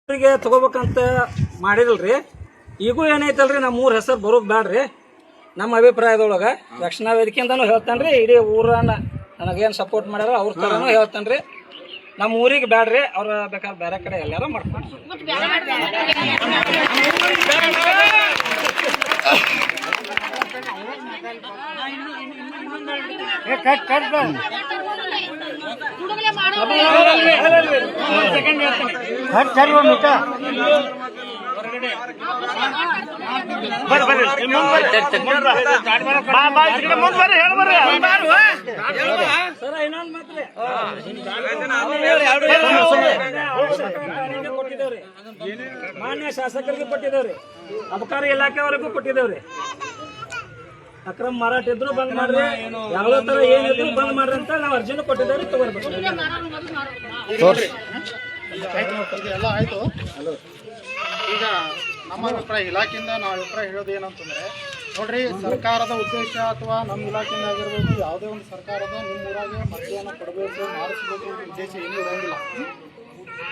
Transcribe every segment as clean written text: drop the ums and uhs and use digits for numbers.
ತಗೋಬೇಕಂತ ಮಾಡಿರಲ್ರಿ. ಈಗೂ ಏನೈತಲ್ರಿ ನಮ್ಮ ಊರ ಹೆಸರು ಬರೋದು ಬ್ಯಾಡ್ರಿ. ನಮ್ಮ ಅಭಿಪ್ರಾಯದೊಳಗೆ ರಕ್ಷಣಾ ವೇದಿಕೆಯಿಂದನೂ ಹೇಳ್ತಾನ್ರಿ, ಇಡೀ ಊರನ್ನ ನನಗೇನು ಸಪೋರ್ಟ್ ಮಾಡ್ಯಾರ ಅವ್ರ ಥರನೂ ಹೇಳ್ತಾನ್ರಿ. ನಮ್ಮ ಊರಿಗೆ ಬ್ಯಾಡ್ರಿ, ಅವ್ರ ಬೇಕಾದ್ರೆ ಬೇರೆ ಕಡೆ ಎಲ್ಲಾರು ಮಾಡ್ತಾರೆ. ಮಾನ್ಯ ಶಾಸಕರಿಗೆ ಕೊಟ್ಟಿದ್ದೇವ್ರಿ, ಅಬಕಾರಿ ಇಲಾಖೆವರೆಗೂ ಕೊಟ್ಟಿದ್ದೇವ್ರಿ. ಅಕ್ರಮ ಮಾರಾಟ ಇದ್ರು ಬಂದ್ ಮಾಡ್ರಿ, ಯಾವ್ದೋ ತರ ಏನಿದ್ರು ಬಂದ್ ಮಾಡ್ರಿ ಅಂತ ನಾವು ಅರ್ಜಿನೂ ಕೊಟ್ಟಿದ್ದೇವೆ. ತಗೋರ್ಬೇಕು ಎಲ್ಲ ಆಯ್ತು. ಈಗ ನಮ್ಮ ಅಭಿಪ್ರಾಯ ಇಲಾಖೆಯಿಂದ ನಾವು ಅಭಿಪ್ರಾಯ ಹೇಳೋದು ಏನಂತಂದ್ರೆ, ನೋಡ್ರಿ, ಸರ್ಕಾರದ ಉದ್ದೇಶ ಅಥವಾ ನಮ್ಮ ಇಲಾಖೆಯಿಂದ ಆಗಿರ್ಬೋದು, ಯಾವುದೇ ಒಂದು ಸರ್ಕಾರದ ನಿಮ್ಮ ಊರಾಗೆ ಮತದಾನ ಕೊಡಬೇಕು, ಮಾಡಿಸಬೇಕು ಉದ್ದೇಶ ಏನೂ ಇರೋಂಗಿಲ್ಲ.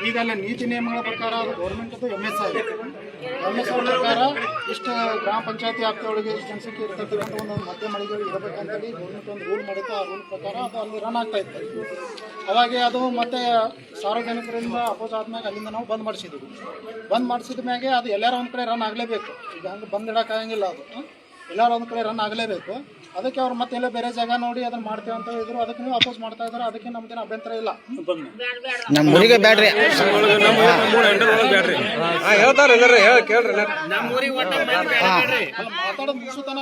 ಈಗ ಅಲ್ಲಿ ನೀತಿ ನಿಯಮಗಳ ಪ್ರಕಾರ ಅದು ಗೌರ್ಮೆಂಟದ್ದು MSI ಪ್ರಕಾರ ಇಷ್ಟು ಗ್ರಾಮ ಪಂಚಾಯತಿ ವ್ಯಾಪ್ತಿಯೊಳಗೆ ಇಷ್ಟು ಜನಸಂಖ್ಯೆ ಇರ್ತಕ್ಕಂಥ ಒಂದು ಮಧ್ಯ ಮಳಿಗೆಗಳು ಇರಬೇಕಂತೇಳಿ ಗೌರ್ಮೆಂಟ್ ಒಂದು ರೂಲ್ ಮಾಡಿತ್ತು. ಆ ರೂಲ್ ಪ್ರಕಾರ ಅದು ಅಲ್ಲಿ ರನ್ ಆಗ್ತಾ ಇತ್ತು. ಅವಾಗೆ ಅದು ಮತ್ತೆ ಸಾರ್ವಜನಿಕರಿಂದ ಅಪೋಸ್ ಆದ್ಮೇಲೆ ಅಲ್ಲಿಂದ ನಾವು ಬಂದ್ ಮಾಡಿಸಿದ್ವಿ. ಬಂದ್ ಮಾಡಿಸಿದ ಮ್ಯಾಗೆ ಅದು ಎಲ್ಲಾರ ಒಂದು ಕಡೆ ರನ್ ಆಗಲೇಬೇಕು. ಈಗ ಹಂಗೆ ಬಂದ್ ಇಡೋಕ್ಕಾಗಂಗಿಲ್ಲ, ಅದು ಎಲ್ಲಾರು ಒಂದು ಕಡೆ ರನ್ ಆಗಲೇಬೇಕು. ಅದಕ್ಕೆ ಅವ್ರು ಮತ್ತೆಲ್ಲ ಬೇರೆ ಜಾಗ ನೋಡಿ ಅದನ್ನ ಮಾಡ್ತೇವೆ ಅಂತ ಹೇಳಿದ್ರು. ಅದಕ್ಕೆ ನೀವು ಅಪೋಸ್ ಮಾಡ್ತಾ ಇದ್ದಾರೆ, ಅದಕ್ಕೆ ನಮ್ದೇನು ಅಭ್ಯಂತರ ಇಲ್ಲ. ನಮ್ಮೂರಿಗೆ ಬ್ಯಾಡ್ರಿ, ಮಾತಾಡೋದು ಮುಗಿಸುತ್ತಾನ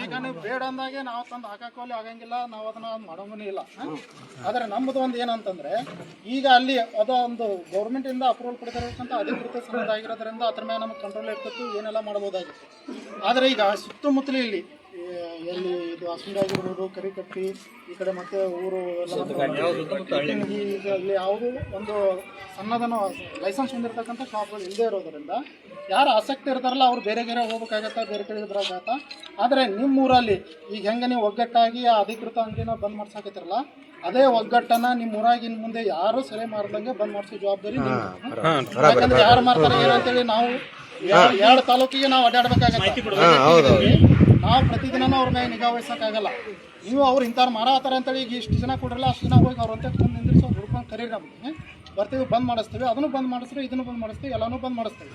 ಈಗ ನೀವು ಬೇಡ ಅಂದಾಗೆ ನಾವು ತಂದು ಹಾಕೋಲಿ ಆಗಂಗಿಲ್ಲ, ನಾವು ಅದನ್ನ ಮಾಡೋಂಗೂ ಇಲ್ಲ. ಆದ್ರೆ ನಮ್ಮದು ಒಂದು ಏನಂತಂದ್ರೆ, ಈಗ ಅಲ್ಲಿ ಅದೊಂದು ಗೌರ್ಮೆಂಟ್ ಇಂದ ಅಪ್ರೂವಲ್ ಕೊಡ್ತಿರಬೇಕಂತ ಅಧಿಕೃತ ಸಂಬಂಧ ಆಗಿರೋದ್ರಿಂದ ಅದ್ರ ಮೇಲೆ ನಮಗೆ ಕಂಟ್ರೋಲ್ ಇರ್ತಿತ್ತು, ಏನೆಲ್ಲ ಮಾಡ್ಬೋದಾಗಿತ್ತು. ಆದರೆ ಈಗ ಸುತ್ತಮುತ್ತಲು ಇಲ್ಲಿ ಎಲ್ಲಿ ಇದು ಹಸಿಂಡಿ ಆಗಿರ್ಬೋದು, ಕರಿಕಟ್ಟಿ ಈ ಕಡೆ ಮತ್ತೆ ಊರು ಈಗ ಇಲ್ಲಿ ಯಾವುದು ಒಂದು ಸಣ್ಣದನ್ನು ಲೈಸೆನ್ಸ್ ಹೊಂದಿರತಕ್ಕಂಥ ಶಾಪ್ಗಳು ಇಲ್ಲದೆ ಇರೋದರಿಂದ ಯಾರು ಆಸಕ್ತಿ ಇರ್ತಾರಲ್ಲ ಅವ್ರು ಬೇರೆ ಬೇರೆ ಹೋಗ್ಬೇಕಾಗತ್ತಾ, ಬೇರೆ ಕಡೆ ಇದ್ರಾಗತ್ತಾ. ಆದರೆ ನಿಮ್ಮ ಊರಲ್ಲಿ ಈಗ ಹೆಂಗೆ ನೀವು ಒಗ್ಗಟ್ಟಾಗಿ ಆ ಅಧಿಕೃತ ಅಂಗಡಿನ ಬಂದ್ ಮಾಡ್ಸಾಕತ್ತಿರಲ್ಲ, ಅದೇ ಒಗ್ಗಟ್ಟನ್ನ ನಿಮ್ಮ ಊರಾಗಿನ ಮುಂದೆ ಯಾರು ಸೆರೆ ಮಾಡ್ದಂಗೆ ಬಂದ್ ಮಾಡಿಸೋ ಜವಾಬ್ದಾರಿ ನಿಮ್ದು. ಯಾಕಂದ್ರೆ ಯಾರು ಮಾಡ್ತಾರೆ ಏನಂತೇಳಿ ನಾವು 2 ತಾಲೂಕಿಗೆ ನಾವು ಅಡ್ಡಾಡ್ಬೇಕಾಗತ್ತೆ. ನಾವು ಪ್ರತಿದಿನನೂ ಅವ್ರ ಮೇಲೆ ನಿಗಾ ವಹಿಸೋಕ್ಕಾಗಲ್ಲ. ನೀವು ಅವ್ರು ಇಂಥವ್ರು ಮಾರಾತಾರೆ ಅಂತೇಳಿ ಈಗ ಇಷ್ಟು ಜನ ಕೊಡ್ರಲ್ಲ, ಅಷ್ಟು ಜನ ಹೋಗಿ ಅವ್ರ ಅಂತ ನಿಂದಿರಿಸಿ ಅವ್ರು ಹುಡ್ಕೊಂಡು ಕರೀರಿ, ನಮ್ಗೆ ಬರ್ತೀವಿ, ಬಂದ್ ಮಾಡಿಸ್ತೀವಿ, ಅದನ್ನು ಬಂದ್ ಮಾಡಿಸ್ತೀವಿ, ಇದನ್ನು ಬಂದ್ ಮಾಡಿಸ್ತೀವಿ, ಎಲ್ಲಾನು ಬಂದ್ ಮಾಡಿಸ್ತೀವಿ.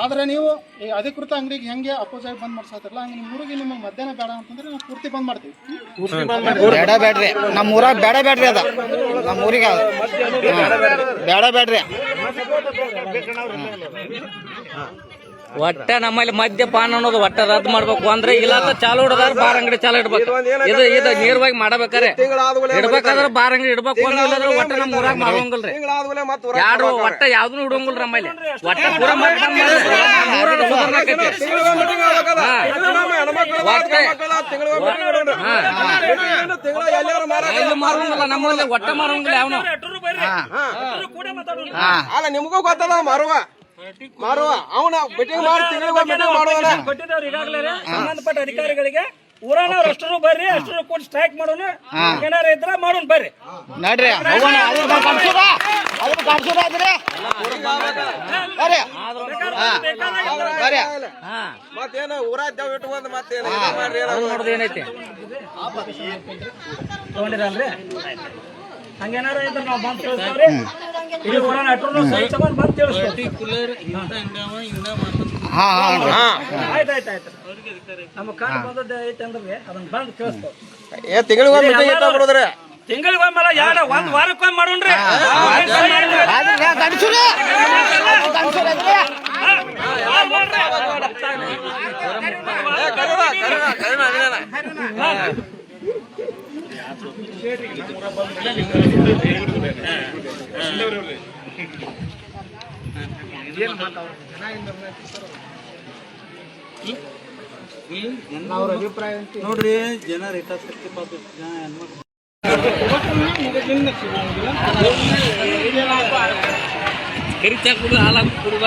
ಆದ್ರೆ ನೀವು ಈ ಅಧಿಕೃತ ಅಂಗಡಿಗೆ ಹೆಂಗೆ ಅಪೋಸ್ ಆಗಿ ಬಂದ್ ಮಾಡ್ಸತ್ತಿರಲ್ಲ, ಹಂಗೆ ನಿಮ್ಮ ಊರಿಗೆ ನಿಮಗೆ ಮಧ್ಯಾಹ್ನ ಬೇಡ ಅಂತಂದ್ರೆ ನಾವು ಪೂರ್ತಿ ಬಂದ್ ಮಾಡ್ತೀವಿ. ಬೇಡ ಬ್ಯಾಡ್ರಿ, ನಮ್ಮ ಊರಾಗ ಬೇಡ ಬ್ಯಾಡ್ರಿ, ಅದ ನಮ್ಮ ಊರಿಗೆ ಬೇಡ ಬ್ಯಾಡ್ರಿ. ಒಟ್ಟ ನಮ್ಮಲ್ಲಿ ಮದ್ಯಪಾನ ಅನ್ನೋದು ಒಟ್ಟ ರದ್ದು ಮಾಡ್ಬೇಕು. ಅಂದ್ರೆ ಇಲ್ಲಾಂದ್ರೆ ಚಾಲು ಇಡದಾರ ಬಾರ್ ಅಂಗಡಿ ಚಾಲು ಇಡ್ಬೇಕು. ಇದು ನೇರವಾಗಿ ಮಾಡಬೇಕಾರೆ ಇಡ್ಬೇಕಾದ್ರೆ ಬಾರ್ ಅಂಗಡಿ ಇಡ್ಬೇಕು. ಇಲ್ಲದ್ರೆ ಒಟ್ಟ ನಮ್ಮ ಊರಾಗ ಮಾಡೋಂಗಿಲ್ರಿ, ಯಾರು ಒಟ್ಟ ಯಾವ್ದು ಇಡೋಂಗಿಲ್ರಿ ನಮ್ಮಲ್ಲಿ. ಒಟ್ಟ ಪೂರ ಮಾರೋಂಗಿಲ್ಲ, ನಮ್ಮಲ್ಲಿ ಒಟ್ಟ ಮಾರೋಂಗಿಲ್ಲ ಯಾವನು. ನಿಮಗೂ ಗೊತ್ತದ ಮಾರುವ ಅವನ ಮೀಟಿಂಗ್ ಮಾಡಿ ಕೊಟ್ಟಿದ್ದೇವ್ರಿ ಈಗಾಗಲೇ ಸಂಬಂಧಪಟ್ಟ ಅಧಿಕಾರಿಗಳಿಗೆ. ಊರನವ್ರು ಅಷ್ಟರು ಬರ್ರಿ, ಅಷ್ಟರು ಕೂಡ ಸ್ಟ್ರೈಕ್ ಮಾಡೋಣ, ಏನಾರ ಇದ್ರ ಮಾಡೋಣ ಬರ್ರಿ ನೋಡ್ರಿ. ಮತ್ತೇನ ಊರಾಗ ಇಟ್ಕೊಂಡ್ ಮತ್ತೇನ ನೋಡ್ದು ಏನೈತಿ ತಗೊಂಡಿರಲ್ರಿ. ಹಂಗೇನಾರ ಇದ್ರ ನಾವು ಬಂದ್ ತಿಳಿಸ್ತೇವ್ರಿ. ಇಡೀ ಊರನ್ನ ಅಟ್ರು ಸಹಿತ ಬಂದ್ ತಿಳಿಸ್ತೇವೆ. ಆಯ್ತಾಯ್ತಾಯ್ತು, ನಮ್ಮ ಕಾಣ್ ಬಂದದ್ದು ಐತೆ ಅಂದ್ರೆ ಅದನ್ನ ಬಂದ್ ಕೇಳಿಸ್ತೇವೆ. ತಿಂಗಳಿಗೊಮ್ಮೆ ಯಾರ ಒಂದ್ ವಾರಕ್ಕೊಮ್ಮೆ ಮಾಡೋಣ್ರಿ. ಅವ್ರ ಅಭಿಪ್ರಾಯ ನೋಡ್ರಿ, ಜನ ಹಿತಾಸಕ್ತಿ ಕರಿತಾ ಕುಡಿದು ಹಾಲಾಗಿ ಕುಡಿದ